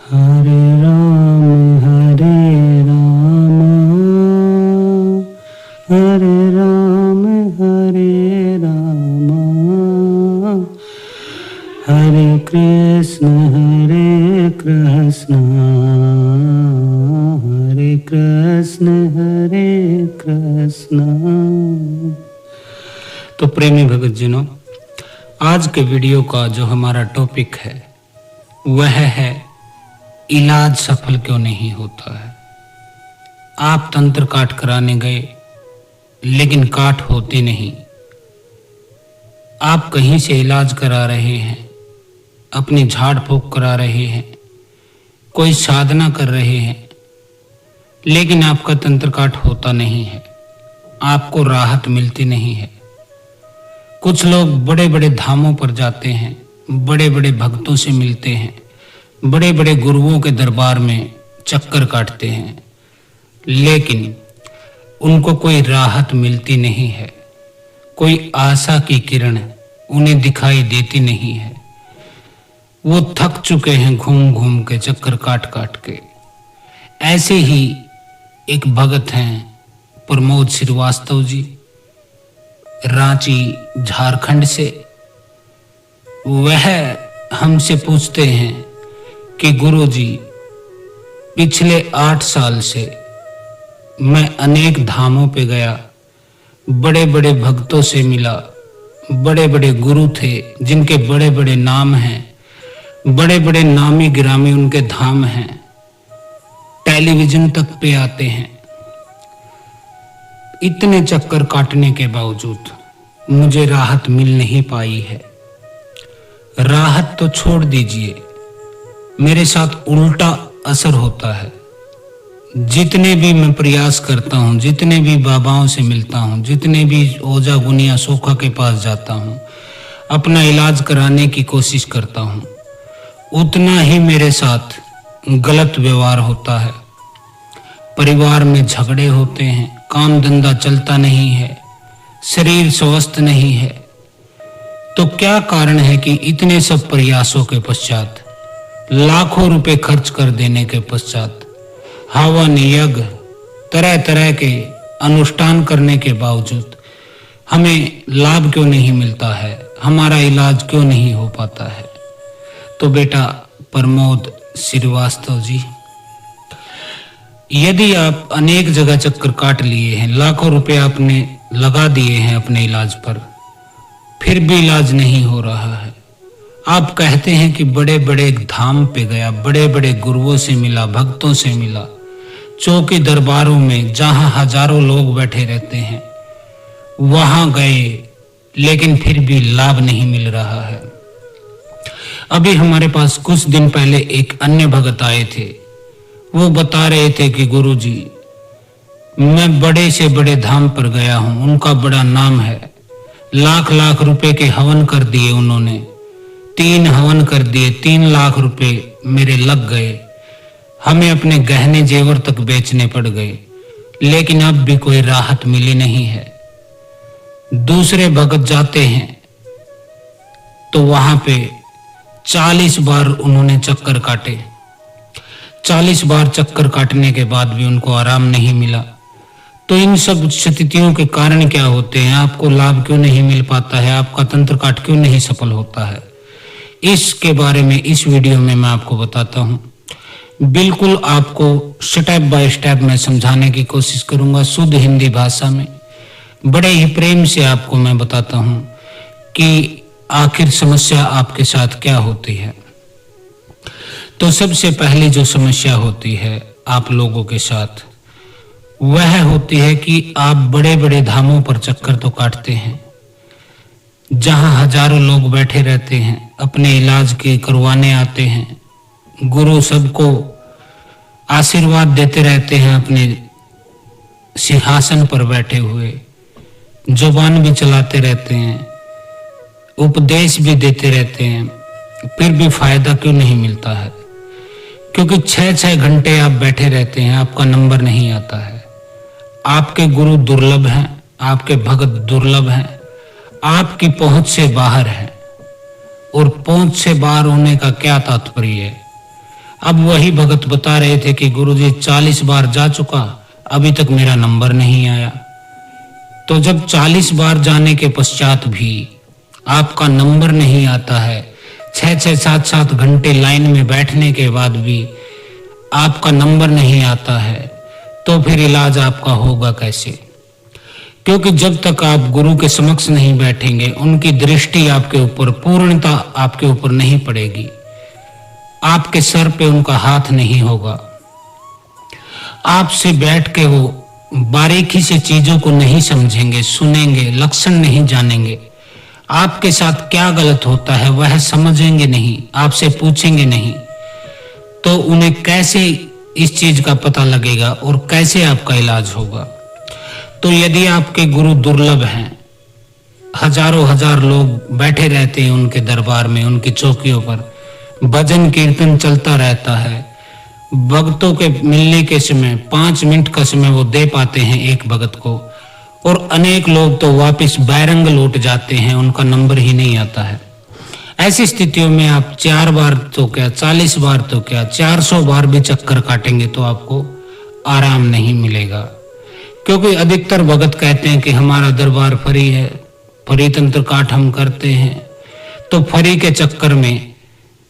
हरे राम हरे राम हरे राम हरे राम हरे कृष्ण हरे कृष्ण हरे कृष्ण हरे कृष्ण। तो प्रेमी भगत जनों, आज के वीडियो का जो हमारा टॉपिक है वह है इलाज सफल क्यों नहीं होता है। आप तंत्र काट कराने गए लेकिन काट होती नहीं। आप कहीं से इलाज करा रहे हैं, अपनी झाड़ फूक करा रहे हैं, कोई साधना कर रहे हैं, लेकिन आपका तंत्र काट होता नहीं है, आपको राहत मिलती नहीं है। कुछ लोग बड़े बड़े धामों पर जाते हैं, बड़े बड़े भक्तों से मिलते हैं, बड़े बड़े गुरुओं के दरबार में चक्कर काटते हैं, लेकिन उनको कोई राहत मिलती नहीं है, कोई आशा की किरण उन्हें दिखाई देती नहीं है। वो थक चुके हैं घूम घूम के, चक्कर काट काट के। ऐसे ही एक भगत हैं प्रमोद श्रीवास्तव जी, रांची झारखंड से। वह हमसे पूछते हैं कि गुरुजी, पिछले 8 साल से मैं अनेक धामों पे गया, बड़े बड़े भक्तों से मिला, बड़े बड़े गुरु थे जिनके बड़े बड़े नाम हैं, बड़े बड़े नामी गिरामी उनके धाम हैं, टेलीविजन तक पे आते हैं। इतने चक्कर काटने के बावजूद मुझे राहत मिल नहीं पाई है। राहत तो छोड़ दीजिए, मेरे साथ उल्टा असर होता है। जितने भी मैं प्रयास करता हूँ, जितने भी बाबाओं से मिलता हूँ, जितने भी ओझा गुनिया सोखा के पास जाता हूँ, अपना इलाज कराने की कोशिश करता हूँ, उतना ही मेरे साथ गलत व्यवहार होता है। परिवार में झगड़े होते हैं, काम धंधा चलता नहीं है, शरीर स्वस्थ नहीं है। तो क्या कारण है कि इतने सब प्रयासों के पश्चात, लाखों रुपए खर्च कर देने के पश्चात, हवन यज्ञ तरह तरह के अनुष्ठान करने के बावजूद हमें लाभ क्यों नहीं मिलता है, हमारा इलाज क्यों नहीं हो पाता है। तो बेटा प्रमोद श्रीवास्तव जी, यदि आप अनेक जगह चक्कर काट लिए हैं, लाखों रुपए आपने लगा दिए हैं अपने इलाज पर, फिर भी इलाज नहीं हो रहा है, आप कहते हैं कि बड़े बड़े धाम पे गया, बड़े बड़े गुरुओं से मिला, भक्तों से मिला, चौकी दरबारों में जहां हजारों लोग बैठे रहते हैं वहां गए, लेकिन फिर भी लाभ नहीं मिल रहा है। अभी हमारे पास कुछ दिन पहले एक अन्य भगत आए थे। वो बता रहे थे कि गुरुजी, मैं बड़े से बड़े धाम पर गया हूं, उनका बड़ा नाम है, लाख लाख रुपए के हवन कर दिए उन्होंने, 3 हवन कर दिए, 3 लाख रुपए मेरे लग गए, हमें अपने गहने जेवर तक बेचने पड़ गए, लेकिन अब भी कोई राहत मिली नहीं है। दूसरे भगत जाते हैं तो वहां पे 40 बार उन्होंने चक्कर काटे, 40 बार चक्कर काटने के बाद भी उनको आराम नहीं मिला। तो इन सब स्थितियों के कारण क्या होते हैं, आपको लाभ क्यों नहीं मिल पाता है, आपका तंत्र काट क्यों नहीं सफल होता है, इसके बारे में इस वीडियो में मैं आपको बताता हूं। बिल्कुल आपको स्टेप बाय स्टेप मैं समझाने की कोशिश करूंगा, शुद्ध हिंदी भाषा में, बड़े ही प्रेम से आपको मैं बताता हूं कि आखिर समस्या आपके साथ क्या होती है। तो सबसे पहली जो समस्या होती है आप लोगों के साथ, वह होती है कि आप बड़े बड़े धामों पर चक्कर तो काटते हैं, जहां हजारों लोग बैठे रहते हैं, अपने इलाज के करवाने आते हैं, गुरु सबको आशीर्वाद देते रहते हैं अपने सिंहासन पर बैठे हुए, जुबान भी चलाते रहते हैं, उपदेश भी देते रहते हैं, फिर भी फायदा क्यों नहीं मिलता है? क्योंकि 6-6 घंटे आप बैठे रहते हैं, आपका नंबर नहीं आता है। आपके गुरु दुर्लभ हैं, आपके भगत दुर्लभ हैं, आपकी पहुंच से बाहर है। और पहुंच से बाहर होने का क्या तात्पर्य है? अब वही भगत बता रहे थे कि गुरुजी 40 बार जा चुका, अभी तक मेरा नंबर नहीं आया। तो जब 40 बार जाने के पश्चात भी आपका नंबर नहीं आता है, 6-6, 7-7 घंटे लाइन में बैठने के बाद भी आपका नंबर नहीं आता है, तो फिर इलाज आपका होगा कैसे? क्योंकि जब तक आप गुरु के समक्ष नहीं बैठेंगे, उनकी दृष्टि आपके ऊपर, पूर्णता आपके ऊपर नहीं पड़ेगी, आपके सर पे उनका हाथ नहीं होगा, आपसे बैठ के वो बारीकी से चीजों को नहीं समझेंगे, सुनेंगे, लक्षण नहीं जानेंगे, आपके साथ क्या गलत होता है वह समझेंगे नहीं, आपसे पूछेंगे नहीं, तो उन्हें कैसे इस चीज का पता लगेगा और कैसे आपका इलाज होगा? तो यदि आपके गुरु दुर्लभ हैं, हजारों हजार लोग बैठे रहते हैं उनके दरबार में, उनकी चौकियों पर भजन कीर्तन चलता रहता है, भक्तों के मिलने के समय 5 मिनट का समय वो दे पाते हैं एक भगत को, और अनेक लोग तो वापस बैरंग लौट जाते हैं, उनका नंबर ही नहीं आता है। ऐसी स्थितियों में आप 4 बार तो क्या, 40 बार तो क्या, 400 बार भी चक्कर काटेंगे तो आपको आराम नहीं मिलेगा। क्योंकि अधिकतर भगत कहते हैं कि हमारा दरबार फरी है, फरी तंत्र काट हम करते हैं, तो फरी के चक्कर में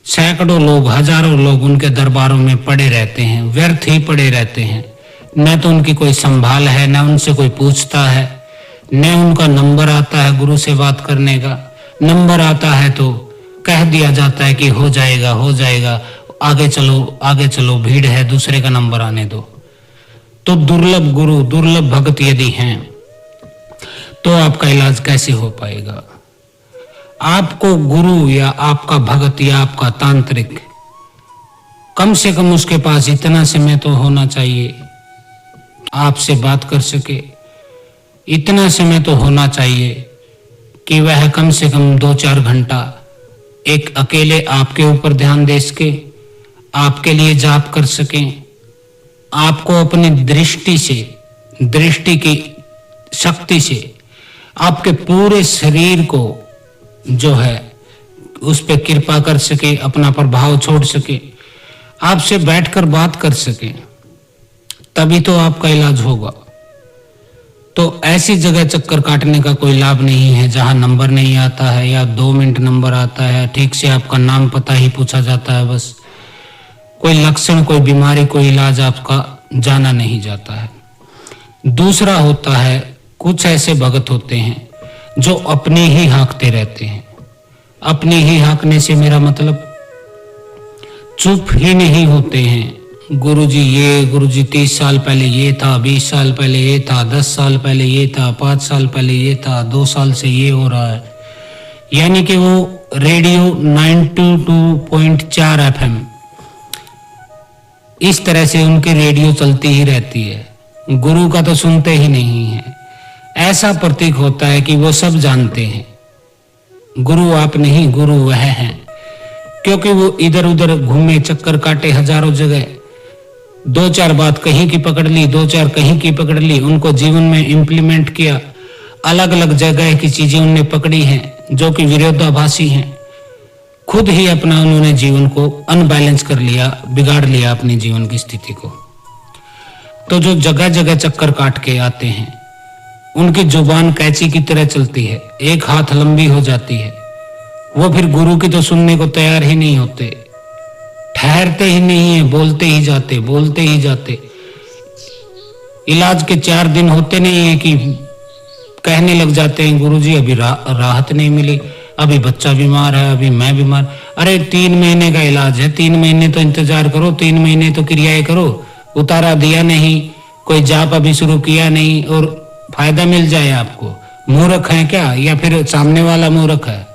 सैकड़ों लोग, हजारों लोग उनके दरबारों में पड़े रहते हैं, व्यर्थ ही पड़े रहते हैं। न तो उनकी कोई संभाल है, न उनसे कोई पूछता है, न उनका नंबर आता है गुरु से बात करने का। नंबर आता है तो कह दिया जाता है कि हो जाएगा, हो जाएगा, आगे चलो, आगे चलो, भीड़ है, दूसरे का नंबर आने दो। तो दुर्लभ गुरु, दुर्लभ भगत यदि हैं तो आपका इलाज कैसे हो पाएगा? आपको गुरु या आपका भगत या आपका तांत्रिक, कम से कम उसके पास इतना समय तो होना चाहिए आपसे बात कर सके, इतना समय तो होना चाहिए कि वह कम से कम 2-4 घंटा एक अकेले आपके ऊपर ध्यान दे सके, आपके लिए जाप कर सकें, आपको अपनी दृष्टि से, दृष्टि की शक्ति से आपके पूरे शरीर को जो है उस पर कृपा कर सके, अपना प्रभाव छोड़ सके, आपसे बैठकर बात कर सके, तभी तो आपका इलाज होगा। तो ऐसी जगह चक्कर काटने का कोई लाभ नहीं है जहां नंबर नहीं आता है या 2 मिनट नंबर आता है, ठीक से आपका नाम पता ही पूछा जाता है, बस कोई लक्षण, कोई बीमारी, कोई इलाज आपका जाना नहीं जाता है। दूसरा होता है, कुछ ऐसे भगत होते हैं जो अपने ही हाँकते रहते हैं। अपने ही हाँकने से मेरा मतलब चुप ही नहीं होते हैं। गुरुजी ये, गुरुजी 30 साल पहले ये था, 20 साल पहले ये था, 10 साल पहले ये था, 5 साल पहले ये था, 2 साल से ये हो रहा है। यानी कि वो रेडियो 92.4 FM इस तरह से उनकी रेडियो चलती ही रहती है, गुरु का तो सुनते ही नहीं है। ऐसा प्रतीक होता है कि वो सब जानते हैं, गुरु आप नहीं, गुरु वह हैं। क्योंकि वो इधर उधर घूमे, चक्कर काटे हजारों जगह, 2-4 बात कहीं की पकड़ ली, 2-4 कहीं की पकड़ ली, उनको जीवन में इंप्लीमेंट किया, अलग अलग जगह की चीजें उनने पकड़ी हैं जो कि विरोधाभासी हैं। खुद ही अपना उन्होंने जीवन को अनबैलेंस कर लिया, बिगाड़ लिया अपनी जीवन की स्थिति को। तो जो जगह जगह चक्कर काट के आते हैं, उनकी जुबान कैंची की तरह चलती है, एक हाथ लंबी हो जाती है, वो फिर गुरु की तो सुनने को तैयार ही नहीं होते, ठहरते ही नहीं है, बोलते ही जाते, बोलते ही जाते। इलाज के 4 दिन होते नहीं है कि कहने लग जाते हैं गुरुजी अभी राहत नहीं मिली, अभी बच्चा बीमार है, अभी मैं बीमार। अरे 3 महीने का इलाज है, 3 महीने तो इंतजार करो, 3 महीने तो क्रियाएं करो, उतारा दिया नहीं, कोई जाप अभी शुरू किया नहीं और फायदा मिल जाए आपको। मूर्ख है क्या, या फिर सामने वाला मूर्ख है?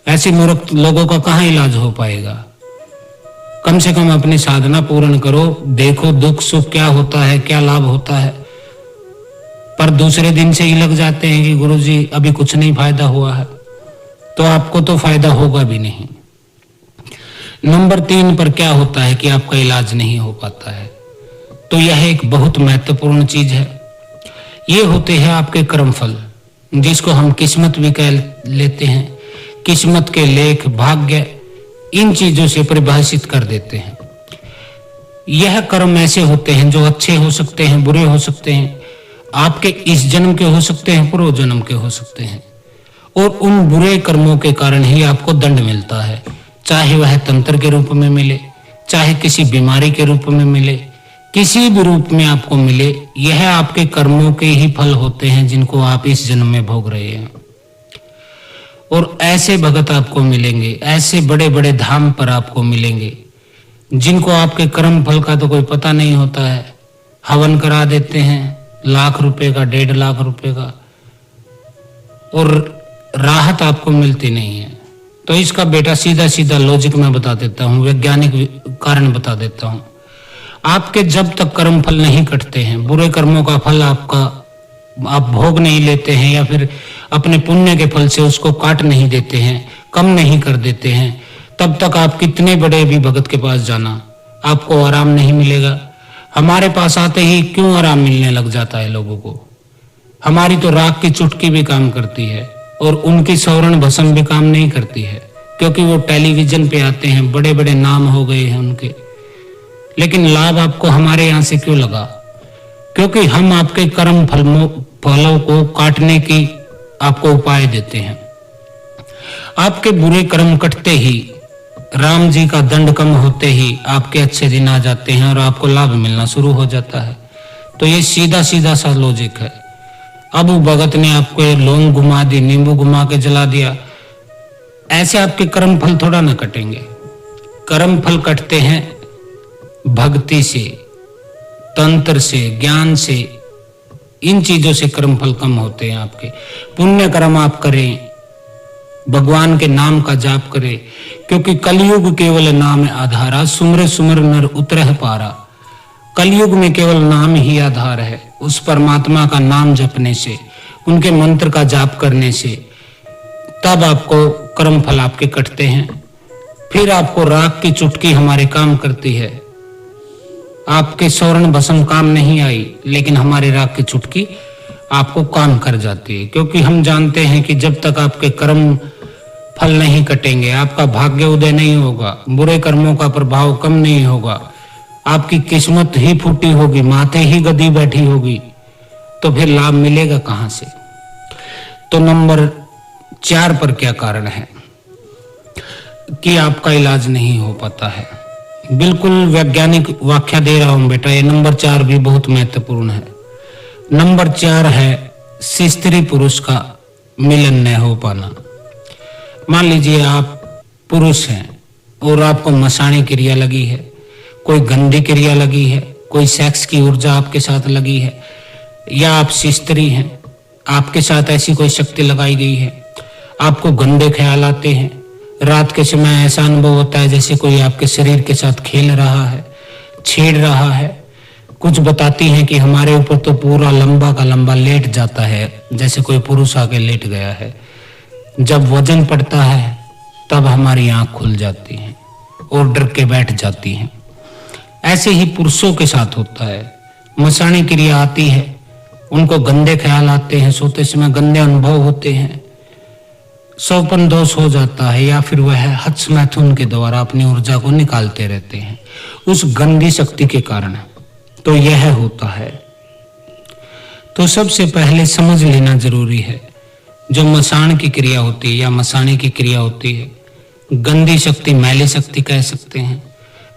ऐसे मूर्ख लोगों का कहाँ इलाज हो पाएगा? कम से कम अपनी साधना पूर्ण करो, देखो दुख सुख क्या होता है, क्या लाभ होता है। पर दूसरे दिन से ही लग जाते हैं कि गुरुजी अभी कुछ नहीं फायदा हुआ है, तो आपको तो फायदा होगा भी नहीं। नंबर 3 पर क्या होता है कि आपका इलाज नहीं हो पाता है, तो यह एक बहुत महत्वपूर्ण चीज है। ये होते हैं आपके कर्मफल, जिसको हम किस्मत भी कह लेते हैं। किस्मत के लेख, भाग्य, इन चीजों से परिभाषित कर देते हैं। यह कर्म ऐसे होते हैं जो अच्छे हो सकते हैं, बुरे हो सकते हैं, आपके इस जन्म के हो सकते हैं, पूर्व जन्म के हो सकते हैं, और उन बुरे कर्मों के कारण ही आपको दंड मिलता है, चाहे वह तंत्र के रूप में मिले, चाहे किसी बीमारी के रूप में मिले, किसी भी रूप में आपको मिले, यह आपके कर्मों के ही फल होते हैं जिनको आप इस जन्म में भोग रहे हैं। और ऐसे भगत आपको मिलेंगे, ऐसे बड़े बड़े धाम पर आपको मिलेंगे जिनको आपके कर्म फल का तो कोई पता नहीं होता है। हवन करा देते हैं लाख रुपए का, 1.5 लाख रुपए का, और राहत आपको मिलती नहीं है। तो इसका बेटा सीधा सीधा लॉजिक में बता देता हूँ, वैज्ञानिक कारण बता देता हूँ। आपके जब तक कर्म फल नहीं कटते हैं, बुरे कर्मों का फल आप भोग नहीं लेते हैं, या फिर अपने पुण्य के फल से उसको काट नहीं देते हैं, कम नहीं कर देते हैं, तब तक आप कितने बड़े भी भगत के पास जाना, आपको आराम नहीं मिलेगा। हमारे पास आते ही क्यों आराम मिलने लग जाता है लोगों को? हमारी तो राख की चुटकी भी काम करती है और उनकी सौरण भस्म भी काम नहीं करती है, क्योंकि वो टेलीविजन पे आते हैं, बड़े बड़े नाम हो गए हैं उनके। लेकिन लाभ आपको हमारे यहाँ से क्यों लगा? क्योंकि हम आपके कर्म फलों को काटने की आपको उपाय देते हैं। आपके बुरे कर्म कटते ही, राम जी का दंड कम होते ही आपके अच्छे दिन आ जाते हैं और आपको लाभ मिलना शुरू हो जाता है। तो ये सीधा सीधा सा लॉजिक है। अब भगत ने आपको लौंग घुमा दी, नींबू घुमा के जला दिया, ऐसे आपके कर्म फल थोड़ा ना कटेंगे। कर्म फल कटते हैं भक्ति से, तंत्र से, ज्ञान से, इन चीजों से कर्म फल कम होते हैं आपके। पुण्य कर्म आप करें, भगवान के नाम का जाप करें, क्योंकि कलयुग केवल नाम आधारा, सुमर सुमर नर उतरह पारा। कलयुग में केवल नाम ही आधार है। उस परमात्मा का नाम जपने से, उनके मंत्र का जाप करने से, तब आपको कर्म फल आपके कटते हैं। फिर आपको राख की चुटकी हमारे काम करती है। आपके स्वर्ण भस्म काम नहीं आई, लेकिन हमारे राख की चुटकी आपको काम कर जाती है, क्योंकि हम जानते हैं कि जब तक आपके कर्म फल नहीं कटेंगे, आपका भाग्य उदय नहीं होगा, बुरे कर्मों का प्रभाव कम नहीं होगा, आपकी किस्मत ही फूटी होगी, माथे ही गदी बैठी होगी, तो फिर लाभ मिलेगा कहां से? तो नंबर 4 पर क्या कारण है कि आपका इलाज नहीं हो पाता है? बिल्कुल वैज्ञानिक व्याख्या दे रहा हूं बेटा, ये नंबर 4 भी बहुत महत्वपूर्ण है। नंबर 4 है स्त्री पुरुष का मिलन न हो पाना। मान लीजिए आप पुरुष हैं और आपको मसाणी क्रिया लगी है, कोई गंदी क्रिया लगी है, कोई सेक्स की ऊर्जा आपके साथ लगी है, या आप स्त्री हैं, आपके साथ ऐसी कोई शक्ति लगाई गई है, आपको गंदे ख्याल आते हैं, रात के समय ऐसा अनुभव होता है जैसे कोई आपके शरीर के साथ खेल रहा है, छेड़ रहा है। कुछ बताती हैं कि हमारे ऊपर तो पूरा लंबा का लंबा लेट जाता है, जैसे कोई पुरुष आके लेट गया है। जब वजन पड़ता है तब हमारी आंख खुल जाती है और डर के बैठ जाती हैं। ऐसे ही पुरुषों के साथ होता है। मसाणी क्रिया आती है, उनको गंदे ख्याल आते हैं, सोते समय गंदे अनुभव होते हैं, सौपन दोष हो जाता है, या फिर वह हत्स मैथुन के द्वारा अपनी ऊर्जा को निकालते रहते हैं उस गंदी शक्ति के कारण। तो यह होता है। तो सबसे पहले समझ लेना जरूरी है, जो मसाण की क्रिया होती है या मसाणी की क्रिया होती है, गंदी शक्ति, मैली शक्ति कह सकते हैं,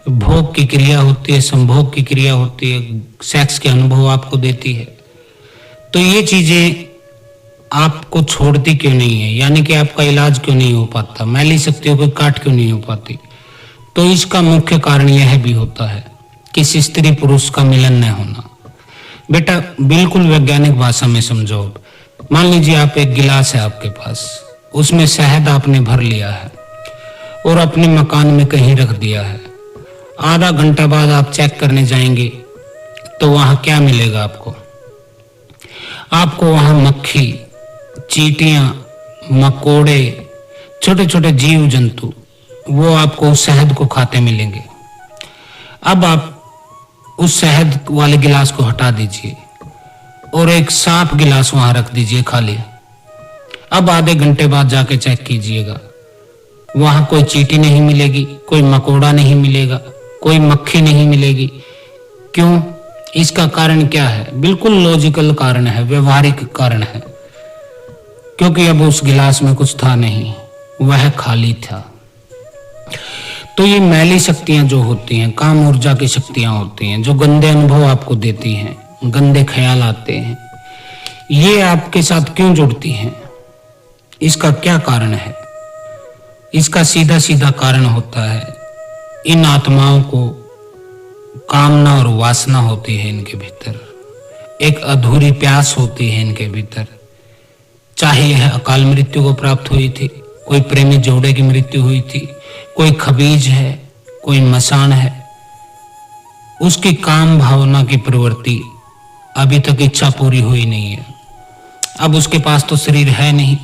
भोग की क्रिया होती है, संभोग की क्रिया होती है, सेक्स के अनुभव आपको देती है। तो ये चीजें आपको छोड़ती क्यों नहीं है, यानी कि आपका इलाज क्यों नहीं हो पाता, मैली शक्तियों को काट क्यों नहीं हो पाती? तो इसका मुख्य कारण यह भी होता है कि स्त्री पुरुष का मिलन न होना। बेटा बिल्कुल वैज्ञानिक भाषा में समझो। मान लीजिए आप एक गिलास है आपके पास, उसमें शहद आपने भर लिया है और अपने मकान में कहीं रख दिया है। आधा घंटा बाद आप चेक करने जाएंगे तो वहां क्या मिलेगा आपको? आपको वहां मक्खी, चींटियां, मकोड़े, छोटे छोटे जीव जंतु, वो आपको उस शहद को खाते मिलेंगे। अब आप उस शहद वाले गिलास को हटा दीजिए और एक साफ गिलास वहां रख दीजिए खाली। अब आधे घंटे बाद जाके चेक कीजिएगा, वहां कोई चींटी नहीं मिलेगी, कोई मकोड़ा नहीं मिलेगा, कोई मक्खी नहीं मिलेगी। क्यों? इसका कारण क्या है? बिल्कुल लॉजिकल कारण है, व्यवहारिक कारण है। क्योंकि अब उस गिलास में कुछ था नहीं, वह खाली था। तो ये मैली शक्तियां जो होती हैं, काम ऊर्जा की शक्तियां होती हैं, जो गंदे अनुभव आपको देती हैं, गंदे ख्याल आते हैं, ये आपके साथ क्यों जुड़ती हैं? इसका क्या कारण है? इसका सीधा सीधा कारण होता है, इन आत्माओं को कामना और वासना होती है इनके भीतर, एक अधूरी प्यास होती है इनके भीतर। चाहे यह अकाल मृत्यु को प्राप्त हुई थी, कोई प्रेमी जोड़े की मृत्यु हुई थी, कोई खबीज है, कोई मसान है, उसकी काम भावना की प्रवृत्ति अभी तक इच्छा पूरी हुई नहीं है। अब उसके पास तो शरीर है नहीं,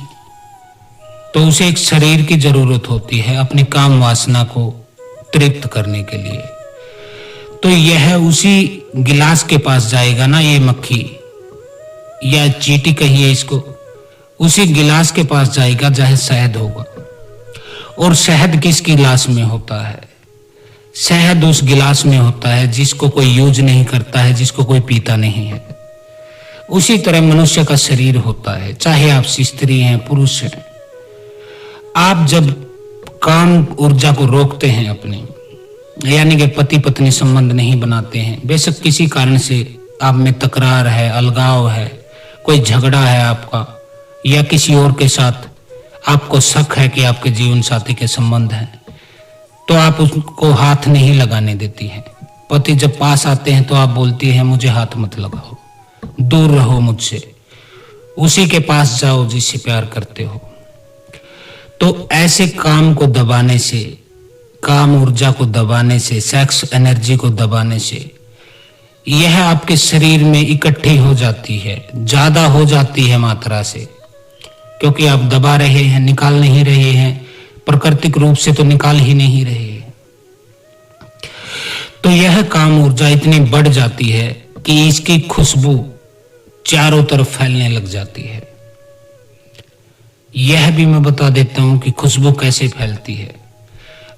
तो उसे एक शरीर की जरूरत होती है अपनी काम वासना को तृप्त करने के लिए। तो यह उसी गिलास के पास जाएगा ना, ये मक्खी या चींटी कहिए इसको, उसी गिलास के पास जाएगा जहाँ शहद होगा। और शहद किस गिलास में होता है? शहद उस गिलास में होता है जिसको कोई यूज नहीं करता है, जिसको कोई पीता नहीं है। उसी तरह मनुष्य का शरीर होता है, चाहे आप स्त्री हैं, पुरुष हैं। आप जब काम ऊर्जा को रोकते हैं अपने, यानी कि पति पत्नी संबंध नहीं बनाते हैं, बेशक किसी कारण से आप में तकरार है, अलगाव है, कोई झगड़ा है आपका, या किसी और के साथ आपको शक है कि आपके जीवन साथी के संबंध हैं, तो आप उसको हाथ नहीं लगाने देती हैं। पति जब पास आते हैं तो आप बोलती हैं मुझे हाथ मत लगाओ, दूर रहो मुझसे, उसी के पास जाओ जिससे प्यार करते हो। तो ऐसे काम को दबाने से, काम ऊर्जा को दबाने से, सेक्स एनर्जी को दबाने से यह आपके शरीर में इकट्ठी हो जाती है, ज्यादा हो जाती है मात्रा से, क्योंकि आप दबा रहे हैं, निकाल नहीं रहे हैं, प्राकृतिक रूप से तो निकाल ही नहीं रहे। तो यह काम ऊर्जा इतनी बढ़ जाती है कि इसकी खुशबू चारों तरफ फैलने लग जाती है। यह भी मैं बता देता हूं कि खुशबू कैसे फैलती है।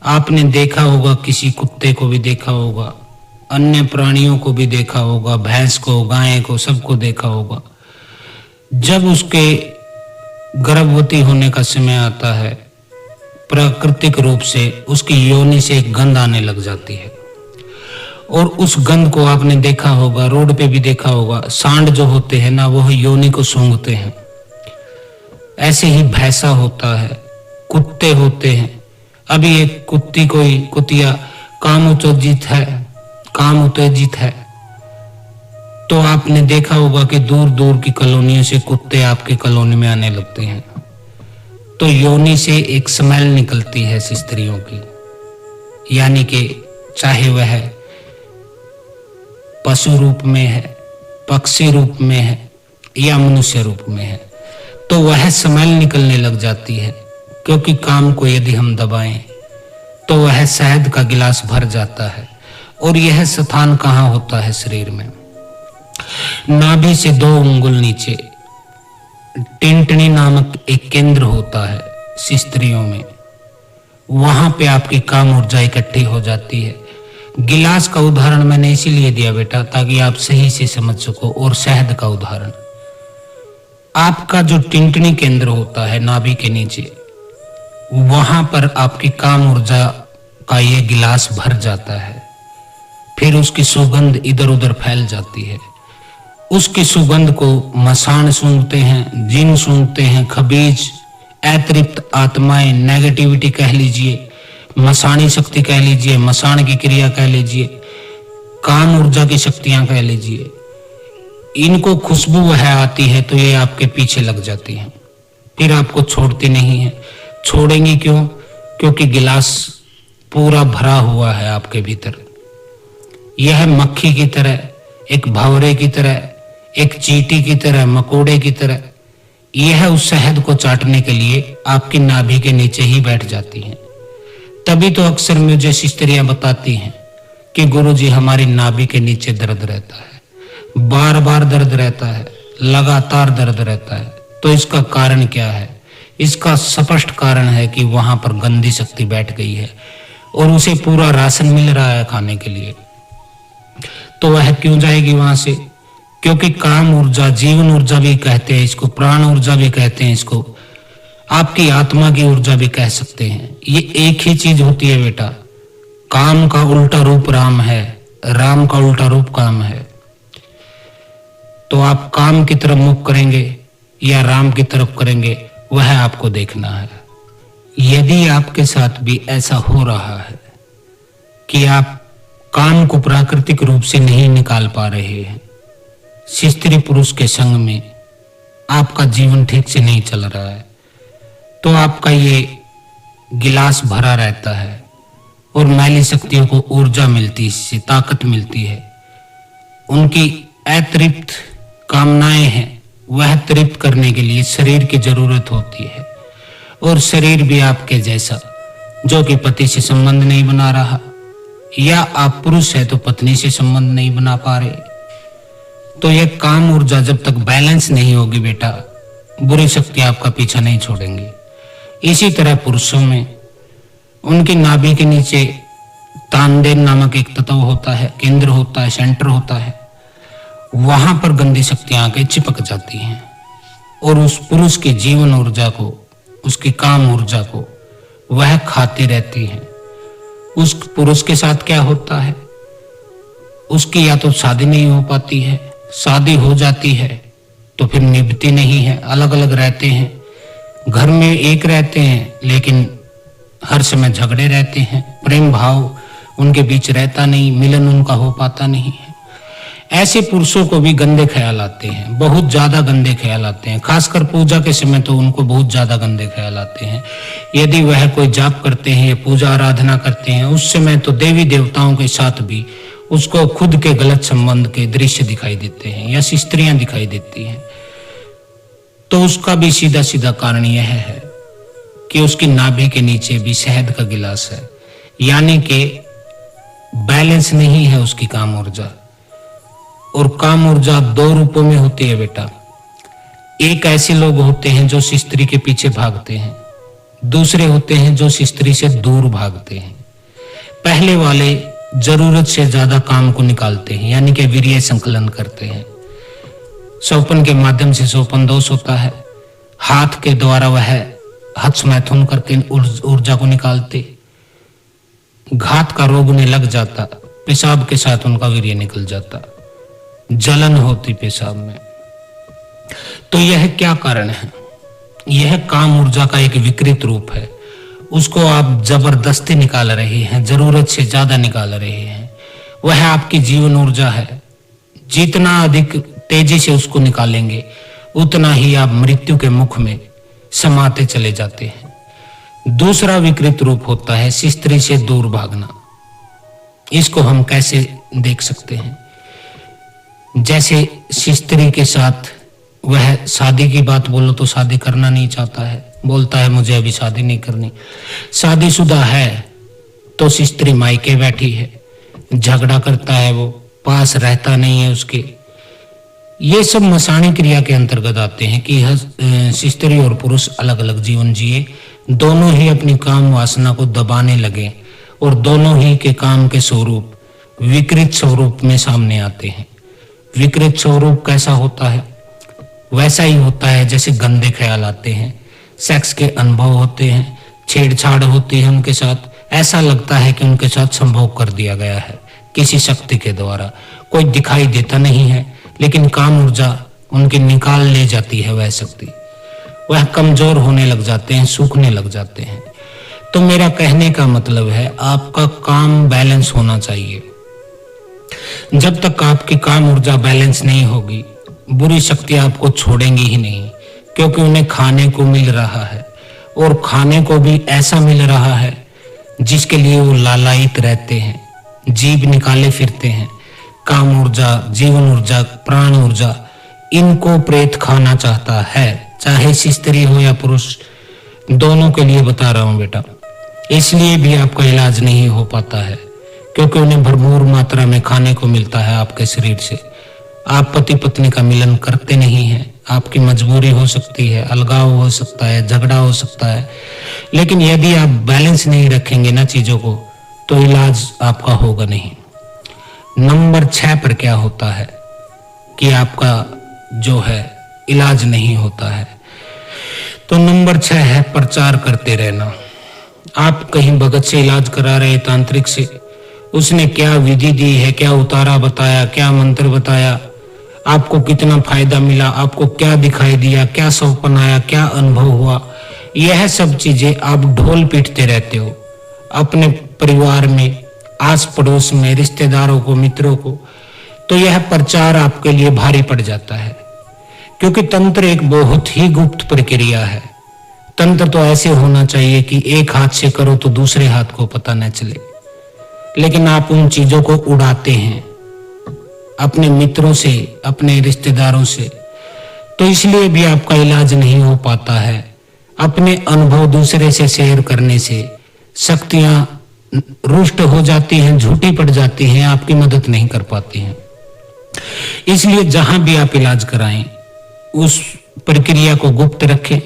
आपने देखा होगा, किसी कुत्ते को भी देखा होगा, अन्य प्राणियों को भी देखा होगा, भैंस को, गाय को, सबको देखा होगा। जब उसके गर्भवती होने का समय आता है, प्राकृतिक रूप से उसकी योनि से एक गंध आने लग जाती है, और उस गंध को आपने देखा होगा, रोड पे भी देखा होगा। सांड जो होते हैं ना, वो योनि को सूंघते हैं। ऐसे ही भैंसा होता है, कुत्ते होते हैं। अभी एक कुत्ती, कोई कुतिया काम उत्तेजित है, तो आपने देखा होगा कि दूर दूर की कॉलोनियों से कुत्ते आपके कॉलोनी में आने लगते हैं। तो योनि से एक स्मेल निकलती है स्त्रियों की, यानी कि चाहे वह पशु रूप में है, पक्षी रूप में है या मनुष्य रूप में है, तो वह स्मेल निकलने लग जाती है। क्योंकि काम को यदि हम दबाएं तो वह शहद का गिलास भर जाता है। और यह स्थान कहाँ होता है शरीर में? नाभि से 2 अंगुल नीचे टिंटनी नामक एक केंद्र होता है स्त्रियों में, वहां पे आपकी काम ऊर्जा इकट्ठी हो जाती है। गिलास का उदाहरण मैंने इसीलिए दिया बेटा, ताकि आप सही से समझ सको। और शहद का उदाहरण, आपका जो टिंटनी केंद्र होता है नाभि के नीचे, वहां पर आपकी काम ऊर्जा का ये गिलास भर जाता है। फिर उसकी सुगंध इधर उधर फैल जाती है। उसकी सुगंध को मसान सूंघते हैं, जिन सूंघते हैं, खबीज, अतृप्त आत्माएं, नेगेटिविटी कह लीजिए, मसानी शक्ति कह लीजिए, मसान की क्रिया कह लीजिए, काम ऊर्जा की शक्तियां कह लीजिए। इनको खुशबू वह आती है तो ये आपके पीछे लग जाती हैं, फिर आपको छोड़ती नहीं है। छोड़ेंगी क्यों? क्योंकि गिलास पूरा भरा हुआ है आपके भीतर। यह मक्खी की तरह, एक भंवरे की तरह, एक चींटी की तरह, मकोड़े की तरह, यह उस शहद को चाटने के लिए आपकी नाभि के नीचे ही बैठ जाती हैं। तभी तो अक्सर मुझे स्त्रियां बताती हैं कि गुरुजी हमारी नाभि के नीचे दर्द रहता है, बार बार दर्द रहता है, लगातार दर्द रहता है। तो इसका कारण क्या है? इसका स्पष्ट कारण है कि वहां पर गंदी शक्ति बैठ गई है और उसे पूरा राशन मिल रहा है खाने के लिए, तो वह क्यों जाएगी वहां से? क्योंकि काम ऊर्जा, जीवन ऊर्जा भी कहते हैं इसको, प्राण ऊर्जा भी कहते हैं इसको, आपकी आत्मा की ऊर्जा भी कह सकते हैं। ये एक ही चीज होती है बेटा। काम का उल्टा रूप राम है, राम का उल्टा रूप काम है। तो आप काम की तरफ मुख करेंगे या राम की तरफ करेंगे, वह आपको देखना है। यदि आपके साथ भी ऐसा हो रहा है कि आप काम को प्राकृतिक रूप से नहीं निकाल पा रहे हैं, स्त्री पुरुष के संग में आपका जीवन ठीक से नहीं चल रहा है, तो आपका ये गिलास भरा रहता है और मैली शक्तियों को ऊर्जा मिलती है, इससे ताकत मिलती है। उनकी अतृप्त कामनाएं हैं, वह तृप्त करने के लिए शरीर की जरूरत होती है। और शरीर भी आपके जैसा, जो कि पति से संबंध नहीं बना रहा, या आप पुरुष है तो पत्नी से संबंध नहीं बना पा रहे, तो यह काम ऊर्जा जब तक बैलेंस नहीं होगी बेटा, बुरी शक्ति आपका पीछा नहीं छोड़ेंगी। इसी तरह पुरुषों में उनकी नाभि के नीचे तानदेन नामक एक तत्व होता है, केंद्र होता है, सेंटर होता है, वहां पर गंदी शक्तियां आके चिपक जाती हैं और उस पुरुष की जीवन ऊर्जा को, उसकी काम ऊर्जा को वह खाती रहती हैं। उस पुरुष के साथ क्या होता है, उसकी या तो शादी नहीं हो पाती है, शादी हो जाती है तो फिर निभती नहीं है, अलग अलग रहते हैं, घर में एक रहते हैं लेकिन हर समय झगड़े रहते हैं, प्रेम भाव उनके बीच रहता नहीं, मिलन उनका हो पाता नहीं है। ऐसे पुरुषों को भी गंदे ख्याल आते हैं, बहुत ज्यादा गंदे ख्याल आते हैं, खासकर पूजा के समय तो उनको बहुत ज्यादा गंदे ख्याल आते हैं। यदि वह कोई जाप करते हैं या पूजा आराधना करते हैं, उस समय तो देवी देवताओं के साथ भी उसको खुद के गलत संबंध के दृश्य दिखाई देते हैं या स्त्रियां दिखाई देती हैं। तो उसका भी सीधा सीधा कारण यह है कि उसकी नाभि के नीचे भी शहद का गिलास है, यानी कि बैलेंस नहीं है उसकी काम ऊर्जा। और काम ऊर्जा दो रूपों में होती है बेटा। एक ऐसे लोग होते हैं जो स्त्री के पीछे भागते हैं, दूसरे होते हैं जो स्त्री से दूर भागते हैं। पहले वाले जरूरत से ज्यादा काम को निकालते हैं, यानी कि वीर्य संकलन करते हैं। सोपन के माध्यम से सोपन दोष होता है, हाथ के द्वारा वह हत्स मैथुन करके ऊर्जा को निकालते, घात का रोग उन्हें लग जाता, पेशाब के साथ उनका वीर्य निकल जाता, जलन होती पेशाब में। तो यह क्या कारण है? यह काम ऊर्जा का एक विकृत रूप है। उसको आप जबरदस्ती निकाल रहे हैं, जरूरत से ज्यादा निकाल रहे हैं। वह आपकी जीवन ऊर्जा है, जितना अधिक तेजी से उसको निकालेंगे उतना ही आप मृत्यु के मुख में समाते चले जाते हैं। दूसरा विकृत रूप होता है स्त्री से दूर भागना। इसको हम कैसे देख सकते हैं? जैसे स्त्री के साथ वह शादी की बात बोलो तो शादी करना नहीं चाहता है, बोलता है मुझे अभी शादी नहीं करनी। शादीशुदा है तो स्त्री मायके बैठी है, झगड़ा करता है, वो पास रहता नहीं है उसके। ये सब मसाणी क्रिया के अंतर्गत आते हैं कि स्त्री और पुरुष अलग अलग जीवन जिए, दोनों ही अपनी काम वासना को दबाने लगे और दोनों ही के काम के स्वरूप विकृत स्वरूप में सामने आते हैं। विकृत स्वरूप कैसा होता है? वैसा ही होता है जैसे गंदे ख्याल आते हैं, सेक्स के अनुभव होते हैं, छेड़छाड़ होती है उनके साथ, ऐसा लगता है कि उनके साथ संभोग कर दिया गया है किसी शक्ति के द्वारा। कोई दिखाई देता नहीं है लेकिन काम ऊर्जा उनकी निकाल ले जाती है वह शक्ति। वह कमजोर होने लग जाते हैं, सूखने लग जाते हैं। तो मेरा कहने का मतलब है आपका काम बैलेंस होना चाहिए। जब तक आपकी काम ऊर्जा बैलेंस नहीं होगी, बुरी शक्ति आपको छोड़ेंगी ही नहीं, क्योंकि उन्हें खाने को मिल रहा है और खाने को भी ऐसा मिल रहा है जिसके लिए वो लालायित रहते हैं, जीभ निकाले फिरते हैं। काम ऊर्जा, जीवन ऊर्जा, प्राण ऊर्जा, इनको प्रेत खाना चाहता है, चाहे स्त्री हो या पुरुष, दोनों के लिए बता रहा हूं बेटा। इसलिए भी आपका इलाज नहीं हो पाता है क्योंकि उन्हें भरपूर मात्रा में खाने को मिलता है आपके शरीर से। आप पति पत्नी का मिलन करते नहीं हैं, आपकी मजबूरी हो सकती है, अलगाव हो सकता है, झगड़ा हो सकता है, लेकिन यदि आप बैलेंस नहीं रखेंगे ना चीजों को, तो इलाज आपका होगा नहीं। नंबर 6 पर क्या होता है कि आपका जो है इलाज नहीं होता है, तो नंबर 6 है प्रचार करते रहना। आप कहीं भगत से इलाज करा रहे, तांत्रिक से, उसने क्या विधि दी है, क्या उतारा बताया, क्या मंत्र बताया, आपको कितना फायदा मिला, आपको क्या दिखाई दिया, क्या सपना आया, क्या अनुभव हुआ, यह सब चीजें आप ढोल पीटते रहते हो अपने परिवार में, आस पड़ोस में, रिश्तेदारों को, मित्रों को, तो यह प्रचार आपके लिए भारी पड़ जाता है। क्योंकि तंत्र एक बहुत ही गुप्त प्रक्रिया है। तंत्र तो ऐसे होना चाहिए कि एक हाथ से करो तो दूसरे हाथ को पता न चले, लेकिन आप उन चीजों को उड़ाते हैं अपने मित्रों से, अपने रिश्तेदारों से, तो इसलिए भी आपका इलाज नहीं हो पाता है। अपने अनुभव दूसरे से शेयर करने से शक्तियां रुष्ट हो जाती हैं, झूठी पड़ जाती हैं, आपकी मदद नहीं कर पाती हैं। इसलिए जहां भी आप इलाज कराएं, उस प्रक्रिया को गुप्त रखें।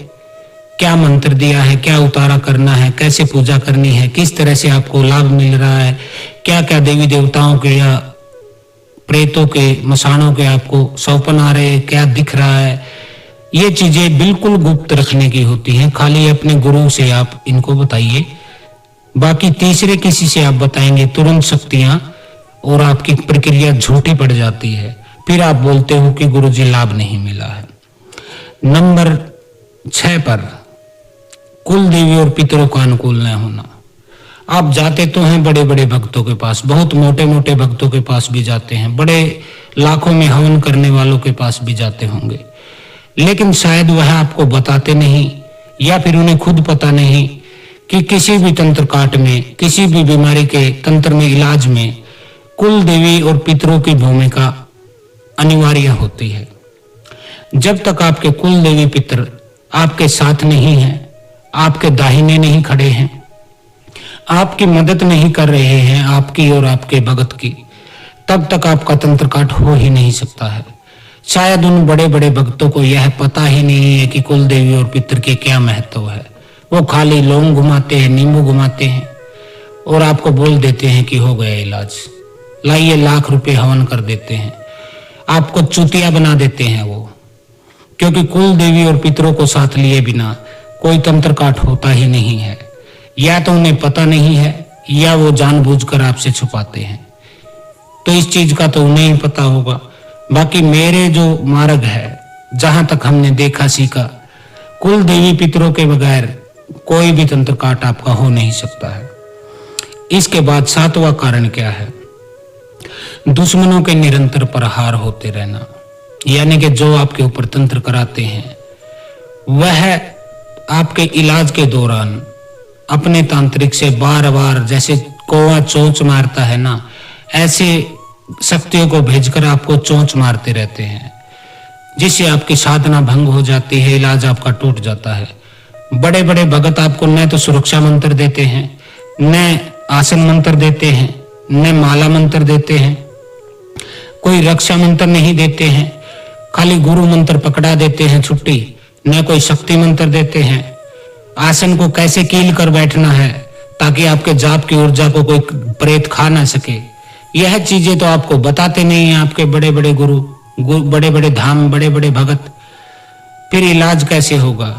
क्या मंत्र दिया है, क्या उतारा करना है, कैसे पूजा करनी है, किस तरह से आपको लाभ मिल रहा है, क्या क्या देवी देवताओं के या प्रेतों के, मसाणों के आपको सौपन आ रहे हैं, क्या दिख रहा है, ये चीजें बिल्कुल गुप्त रखने की होती हैं। खाली अपने गुरु से आप इनको बताइए, बाकी तीसरे किसी से आप बताएंगे तुरंत शक्तियां और आपकी प्रक्रिया झूठी पड़ जाती है। फिर आप बोलते हो कि गुरुजी लाभ नहीं मिला है। नंबर 6 पर कुल देवी और पितरों का अनुकूल न होना। आप जाते तो हैं बड़े बड़े भक्तों के पास, बहुत मोटे मोटे भक्तों के पास भी जाते हैं, बड़े लाखों में हवन करने वालों के पास भी जाते होंगे, लेकिन शायद वह आपको बताते नहीं, या फिर उन्हें खुद पता नहीं कि किसी भी तंत्र काट में, किसी भी बीमारी के तंत्र में, इलाज में कुल देवी और पितरों की भूमिका अनिवार्य होती है। जब तक आपके कुल देवी पितर आपके साथ नहीं हैं, आपके दाहिने नहीं खड़े हैं, आपकी मदद नहीं कर रहे हैं, आपकी और आपके भगत की, तब तक आपका तंत्र काट हो ही नहीं सकता है। शायद उन बड़े बड़े भक्तों को यह पता ही नहीं है कि कुल देवी और पितर के क्या महत्व है। वो खाली लौंग घुमाते हैं, नींबू घुमाते हैं और आपको बोल देते हैं कि हो गया इलाज, लाइए लाख रुपए हवन कर देते हैं, आपको चूतिया बना देते हैं वो। क्योंकि कुल देवी और पितरों को साथ लिए बिना कोई तंत्र काट होता ही नहीं है। या तो उन्हें पता नहीं है, या वो जानबूझकर आपसे छुपाते हैं, तो इस चीज का तो उन्हें ही पता होगा। बाकी मेरे जो मार्ग है, जहां तक हमने देखा सीखा, कुल देवी पितरों के बगैर कोई भी तंत्र काट आपका हो नहीं सकता है। इसके बाद 7वां कारण क्या है? दुश्मनों के निरंतर प्रहार होते रहना। यानी कि जो आपके ऊपर तंत्र कराते हैं, वह आपके इलाज के दौरान अपने तांत्रिक से बार बार, जैसे कौवा चोंच मारता है ना, ऐसे शक्तियों को भेजकर आपको चोंच मारते रहते हैं, जिससे आपकी साधना भंग हो जाती है, इलाज आपका टूट जाता है। बड़े बड़े भगत आपको न तो सुरक्षा मंत्र देते हैं, न आसन मंत्र देते हैं, न माला मंत्र देते हैं, कोई रक्षा मंत्र नहीं देते हैं, खाली गुरु मंत्र पकड़ा देते हैं छुट्टी, न कोई शक्ति मंत्र देते हैं। आसन को कैसे कील कर बैठना है ताकि आपके जाप की ऊर्जा को कोई प्रेत खा ना सके, यह चीजें तो आपको बताते नहीं है आपके बड़े बड़े गुरु, बड़े बड़े धाम, बड़े बड़े भगत। फिर इलाज कैसे होगा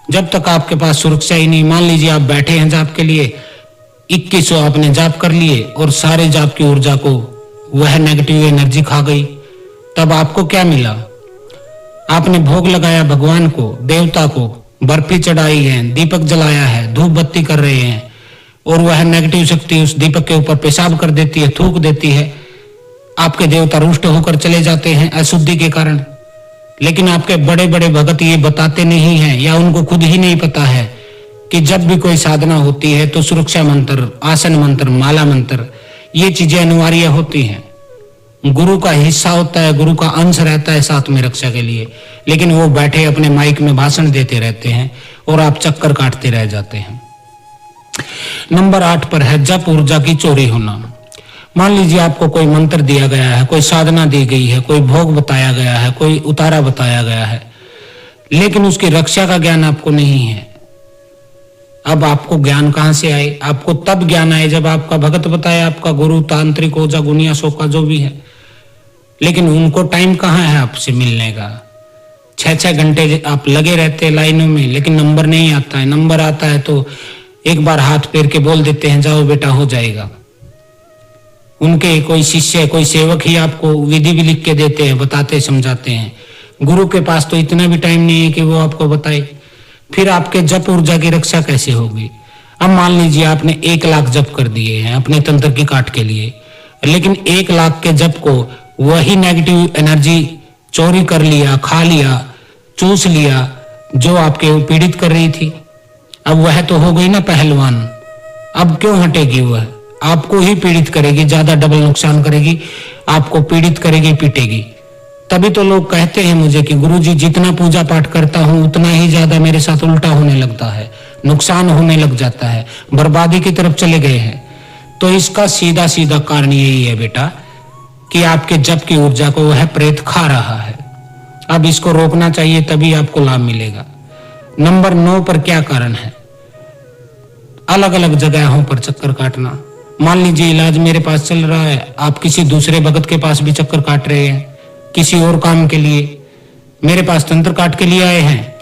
जब तक आपके पास सुरक्षा ही नहीं? मान लीजिए आप बैठे हैं जाप के लिए, 2100 आपने जाप कर लिए और सारे जाप की ऊर्जा को वह नेगेटिव एनर्जी खा गई, तब आपको क्या मिला? आपने भोग लगाया भगवान को, देवता को, बर्फी चढ़ाई है, दीपक जलाया है, धूप बत्ती कर रहे हैं, और वह नेगेटिव शक्ति उस दीपक के ऊपर पेशाब कर देती है, थूक देती है, आपके देवता रुष्ट होकर चले जाते हैं अशुद्धि के कारण। लेकिन आपके बड़े बड़े भगत ये बताते नहीं हैं, या उनको खुद ही नहीं पता है कि जब भी कोई साधना होती है तो सुरक्षा मंत्र, आसन मंत्र, माला मंत्र, ये चीजें अनिवार्य होती हैं। गुरु का हिस्सा होता है, गुरु का अंश रहता है साथ में रक्षा के लिए, लेकिन वो बैठे अपने माइक में भाषण देते रहते हैं और आप चक्कर काटते रह जाते हैं। नंबर 8 पर है जप ऊर्जा की चोरी होना। मान लीजिए आपको कोई मंत्र दिया गया है, कोई साधना दी गई है, कोई भोग बताया गया है, कोई उतारा बताया गया है, लेकिन उसकी रक्षा का ज्ञान आपको नहीं है। अब आपको ज्ञान कहां से आए? आपको तब ज्ञान आए जब आपका भगत बताए, आपका गुरु, तांत्रिक, ओझा, गुनिया, सोका जो भी है। लेकिन उनको टाइम कहाँ है आपसे मिलने का? 6-6 घंटे आप लगे रहते हैं लाइनों में, लेकिन नंबर नहीं आता है। नंबर आता है तो एक बार हाथ फेर के बोल देते हैं, जाओ बेटा हो जाएगा। उनके कोई शिष्य, कोई सेवक ही आपको विधि भी लिख के देते हैं, बताते समझाते हैं। गुरु के पास तो इतना भी टाइम नहीं है कि वो आपको बताए। फिर आपके जप ऊर्जा की रक्षा कैसे होगी? अब मान लीजिए आपने 1 लाख जप कर दिए हैं अपने तंत्र की काट के लिए, लेकिन 1 लाख के जप को वही नेगेटिव एनर्जी चोरी कर लिया, खा लिया, चूस लिया, जो आपके पीड़ित कर रही थी। अब वह तो हो गई ना पहलवान। अब क्यों हटेगी? वह आपको ही पीड़ित करेगी, ज्यादा डबल नुकसान करेगी, आपको पीड़ित करेगी, पीटेगी। तभी तो लोग कहते हैं मुझे कि गुरुजी जितना पूजा पाठ करता हूं उतना ही ज्यादा मेरे साथ उल्टा होने लगता है, नुकसान होने लग जाता है, बर्बादी की तरफ चले गए हैं। तो इसका सीधा सीधा कारण यही है बेटा कि आपके जप की ऊर्जा को वह प्रेत खा रहा है। अब इसको रोकना चाहिए, तभी आपको लाभ मिलेगा। नंबर 9 पर क्या कारण है? अलग अलग जगहों पर चक्कर काटना। मान लीजिए इलाज मेरे पास चल रहा है, आप किसी दूसरे भगत के पास भी चक्कर काट रहे हैं किसी और काम के लिए। मेरे पास तंत्र काट के लिए आए हैं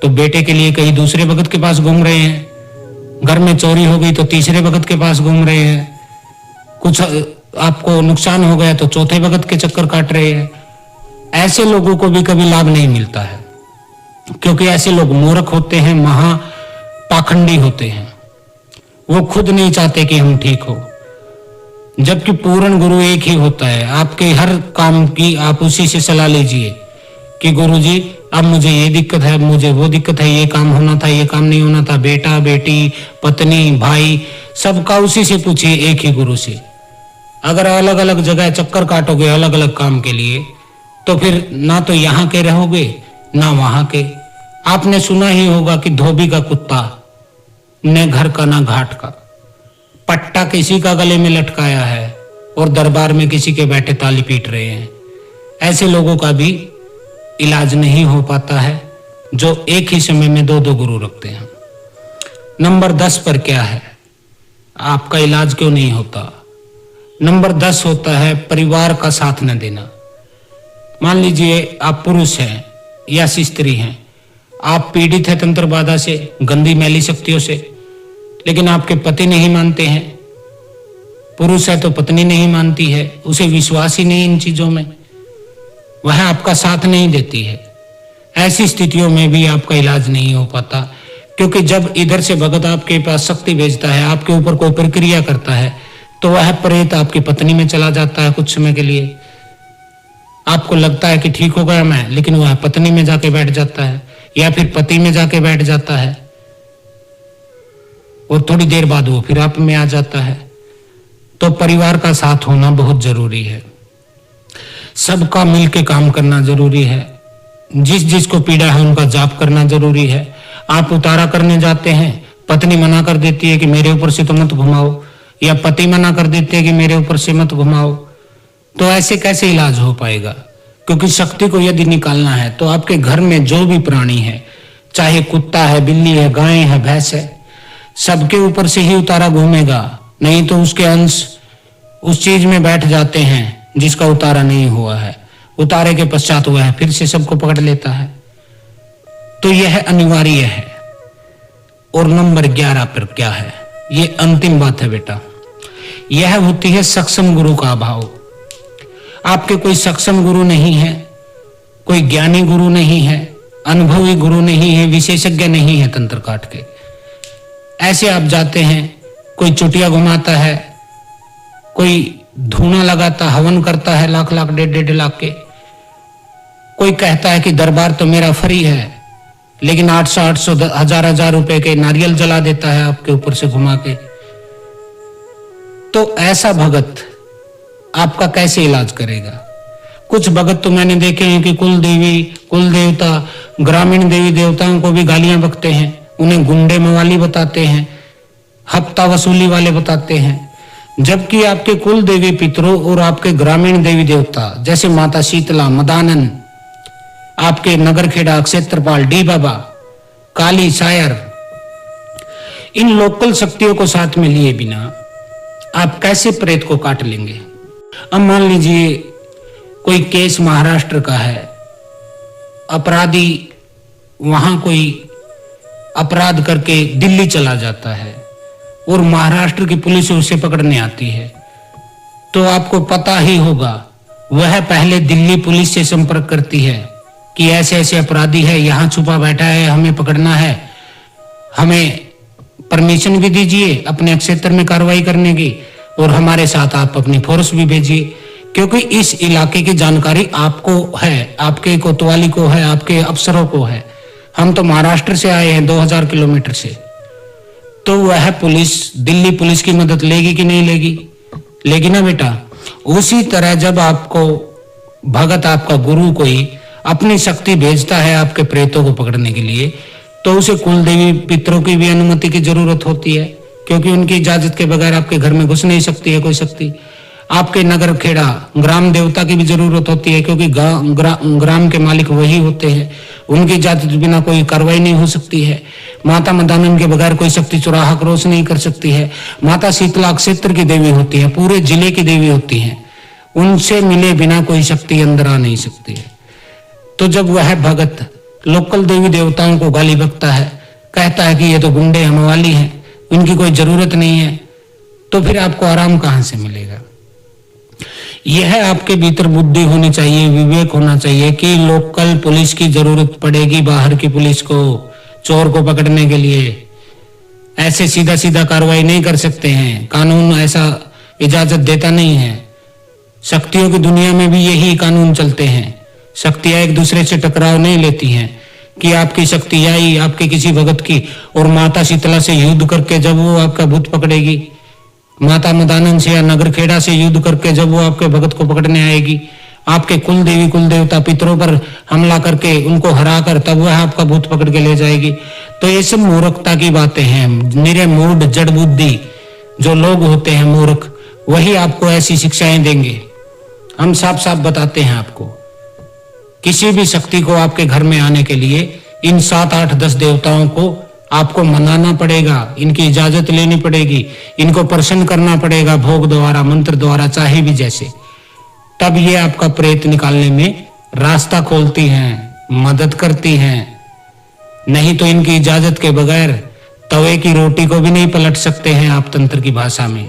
तो बेटे के लिए कहीं दूसरे भगत के पास घूम रहे हैं, घर में चोरी हो गई तो तीसरे भगत के पास घूम रहे हैं, कुछ आपको नुकसान हो गया तो चौथे भगत के चक्कर काट रहे हैं। ऐसे लोगों को भी कभी लाभ नहीं मिलता है, क्योंकि ऐसे लोग मूर्ख होते हैं, महा पाखंडी होते हैं। वो खुद नहीं चाहते कि हम ठीक हो, जबकि पूर्ण गुरु एक ही होता है। आपके हर काम की आप उसी से सलाह लीजिए कि गुरुजी अब मुझे ये दिक्कत है, अब मुझे वो दिक्कत है, ये काम होना था, ये काम नहीं होना था। बेटा, बेटी, पत्नी, भाई, सबका उसी से पूछिए, एक ही गुरु से। अगर अलग अलग जगह चक्कर काटोगे अलग अलग काम के लिए तो फिर ना तो यहाँ के रहोगे ना वहां के। आपने सुना ही होगा कि धोबी का कुत्ता न घर का ना घाट का। पट्टा किसी का गले में लटकाया है और दरबार में किसी के बैठे ताली पीट रहे हैं। ऐसे लोगों का भी इलाज नहीं हो पाता है जो एक ही समय में 2-2 गुरु रखते हैं। नंबर 10 पर क्या है? आपका इलाज क्यों नहीं होता? नंबर 10 होता है परिवार का साथ न देना। मान लीजिए आप पुरुष हैं या स्त्री हैं, आप पीड़ित है तंत्र बाधा से, गंदी मैली शक्तियों से, लेकिन आपके पति नहीं मानते हैं। पुरुष है तो पत्नी नहीं मानती है, उसे विश्वास ही नहीं इन चीजों में, वह आपका साथ नहीं देती है। ऐसी स्थितियों में भी आपका इलाज नहीं हो पाता, क्योंकि जब इधर से भगत आपके पास शक्ति भेजता है, आपके ऊपर कोई प्रक्रिया करता है, तो वह प्रेत आपकी पत्नी में चला जाता है कुछ समय के लिए। आपको लगता है कि ठीक हो गया मैं, लेकिन वह पत्नी में जाके बैठ जाता है या फिर पति में जाके बैठ जाता है और थोड़ी देर बाद वो फिर आप में आ जाता है। तो परिवार का साथ होना बहुत जरूरी है, सबका मिलके काम करना जरूरी है। जिस जिसको पीड़ा है उनका जाप करना जरूरी है। आप उतारा करने जाते हैं, पत्नी मना कर देती है कि मेरे ऊपर से तो मत घुमाओ, या पति मना कर देते हैं कि मेरे ऊपर से मत घुमाओ, तो ऐसे कैसे इलाज हो पाएगा? क्योंकि शक्ति को यदि निकालना है तो आपके घर में जो भी प्राणी है, चाहे कुत्ता है, बिल्ली है, गाय है, भैंस है, सबके ऊपर से ही उतारा घूमेगा। नहीं तो उसके अंश उस चीज में बैठ जाते हैं जिसका उतारा नहीं हुआ है। उतारे के पश्चात वह फिर से सबको पकड़ लेता है। तो यह अनिवार्य है। और नंबर 11 पर क्या है? ये अंतिम बात है बेटा, यह होती है सक्षम गुरु का अभाव। आपके कोई सक्षम गुरु नहीं है, कोई ज्ञानी गुरु नहीं है, अनुभवी गुरु नहीं है, विशेषज्ञ नहीं है तंत्र काट के। ऐसे आप जाते हैं, कोई चुटिया घुमाता है, कोई धूना लगाता, हवन करता है लाख लाख 1.5 लाख के। कोई कहता है कि दरबार तो मेरा फ्री है, लेकिन 800 1000 रुपए के नारियल जला देता है आपके ऊपर से घुमा के। तो ऐसा भगत आपका कैसे इलाज करेगा? कुछ भगत तो मैंने देखे हैं कि कुल देवी, कुल देवता, ग्रामीण देवी देवताओं को भी गालियां बकते हैं, उन्हें गुंडे मवाली बताते हैं, हफ्ता वसूली वाले बताते हैं। जबकि आपके कुल देवी पितरों और आपके ग्रामीण देवी देवता जैसे माता शीतला, मदानन, आपके नगरखेड़ा क्षेत्रपाल डी बाबा, काली शायर, इन लोकल शक्तियों को साथ में लिए बिना आप कैसे प्रेत को काट लेंगे? अब मान लीजिए कोई केस महाराष्ट्र का है, अपराधी वहां कोई अपराध करके दिल्ली चला जाता है और महाराष्ट्र की पुलिस उसे पकड़ने आती है, तो आपको पता ही होगा वह पहले दिल्ली पुलिस से संपर्क करती है कि ऐसे ऐसे अपराधी है, यहाँ छुपा बैठा है, हमें पकड़ना है, हमें परमिशन भी दीजिए अपने क्षेत्र में कार्रवाई करने की और हमारे साथ आप अपनी फोर्स भी भेजिए, क्योंकि इस इलाके की जानकारी आपको है, आपके कोतवाली को है, आपके अफसरों को है। हम तो महाराष्ट्र से आए हैं 2000 किलोमीटर से, तो वह पुलिस दिल्ली पुलिस की मदद लेगी कि नहीं लेगी? लेगी ना बेटा। उसी तरह जब आपको भगत, आपका गुरु कोई अपनी शक्ति भेजता है आपके प्रेतों को पकड़ने के लिए, तो उसे कुल देवी पितरों की भी अनुमति की जरूरत होती है, क्योंकि उनकी इजाजत के बगैर आपके घर में घुस नहीं सकती है कोई शक्ति। आपके नगर खेड़ा ग्राम देवता की भी जरूरत होती है, क्योंकि ग्राम के मालिक वही होते हैं, उनकी इजाजत बिना कोई कार्रवाई नहीं हो सकती है। माता मदानन के बगैर कोई शक्ति चुराहा क्रॉस नहीं कर सकती है। माता शीतला क्षेत्र की देवी होती है, पूरे जिले की देवी होती है, उनसे मिले बिना कोई शक्ति अंदर आ नहीं सकती है। तो जब वह भगत लोकल देवी देवताओं को गाली बकता है, कहता है कि ये तो गुंडे हमवाली हैं, इनकी कोई जरूरत नहीं है, तो फिर आपको आराम कहां से मिलेगा? यह आपके भीतर बुद्धि होनी चाहिए, विवेक होना चाहिए कि लोकल पुलिस की जरूरत पड़ेगी बाहर की पुलिस को चोर को पकड़ने के लिए। ऐसे सीधा सीधा कार्रवाई नहीं कर सकते हैं, कानून ऐसा इजाजत देता नहीं है। शक्तियों की दुनिया में भी यही कानून चलते हैं, शक्तियां एक दूसरे से टकराव नहीं लेती हैं कि आपकी शक्ति आई आपके किसी भगत की और माता शीतला से युद्ध करके जब वो आपका भूत पकड़ेगी, माता मदानन से या नगरखेड़ा से युद्ध करके जब वो आपके भगत को पकड़ने आएगी, आपके कुल देवी कुल देवता पितरों पर हमला करके उनको हरा कर तब वह आपका भूत पकड़ के ले जाएगी। तो ये सब मूर्खता की बातें हैं, निरे मूड जड़ बुद्धि जो लोग होते हैं मूर्ख, वही आपको ऐसी शिक्षाएं देंगे। हम साफ साफ बताते हैं आपको, किसी भी शक्ति को आपके घर में आने के लिए इन 7, 8, 10 देवताओं को आपको मनाना पड़ेगा, इनकी इजाजत लेनी पड़ेगी, इनको प्रसन्न करना पड़ेगा भोग द्वारा, मंत्र द्वारा, चाहे भी जैसे, तब ये आपका प्रेत निकालने में रास्ता खोलती हैं, मदद करती हैं। नहीं तो इनकी इजाजत के बगैर तवे की रोटी को भी नहीं पलट सकते हैं आप तंत्र की भाषा में।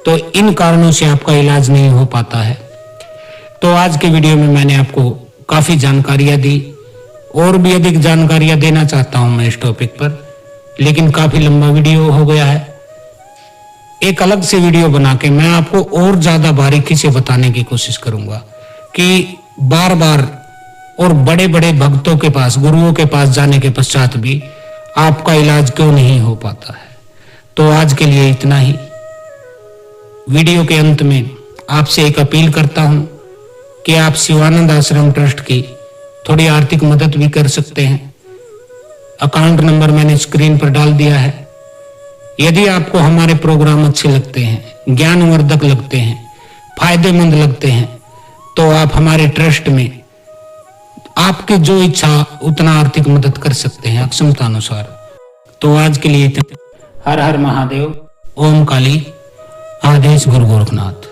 तो इन कारणों से आपका इलाज नहीं हो पाता है। तो आज के वीडियो में मैंने आपको काफी जानकारियां दी, और भी अधिक जानकारियां देना चाहता हूं मैं इस टॉपिक पर, लेकिन काफी लंबा वीडियो हो गया है। एक अलग से वीडियो बना के मैं आपको और ज्यादा बारीकी से बताने की कोशिश करूंगा कि बार बार और बड़े बड़े भक्तों के पास, गुरुओं के पास जाने के पश्चात भी आपका इलाज क्यों नहीं हो पाता है। तो आज के लिए इतना ही। वीडियो के अंत में आपसे एक अपील करता हूं कि आप शिवानंद आश्रम ट्रस्ट की थोड़ी आर्थिक मदद भी कर सकते हैं। अकाउंट नंबर मैंने स्क्रीन पर डाल दिया है। यदि आपको हमारे प्रोग्राम अच्छे लगते हैं, ज्ञानवर्धक लगते हैं, फायदेमंद लगते हैं, तो आप हमारे ट्रस्ट में आपकी जो इच्छा उतना आर्थिक मदद कर सकते हैं अक्षमता अनुसार। तो आज के लिए हर हर महादेव, ओम काली, आदेश गुरु गोरखनाथ।